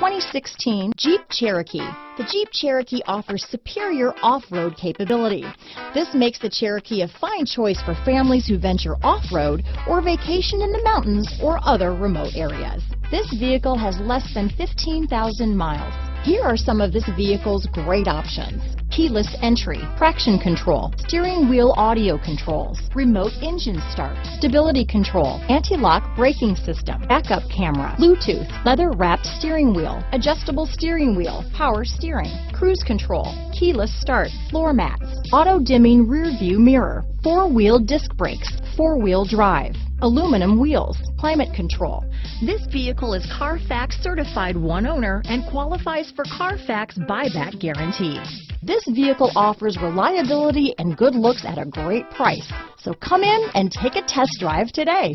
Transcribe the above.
2016 Jeep Cherokee. The Jeep Cherokee offers superior off-road capability. This makes the Cherokee a fine choice for families who venture off-road or vacation in the mountains or other remote areas. This vehicle has less than 15,000 miles. Here are some of this vehicle's great options: keyless entry, traction control, steering wheel audio controls, remote engine start, stability control, anti-lock braking system, backup camera, Bluetooth, leather-wrapped steering wheel, adjustable steering wheel, power steering, cruise control, keyless start, floor mats, auto-dimming rear view mirror, four-wheel disc brakes, four-wheel drive, aluminum wheels, climate control. This vehicle is CARFAX certified one owner and qualifies for CARFAX buyback guarantee. This vehicle offers reliability and good looks at a great price. So come in and take a test drive today.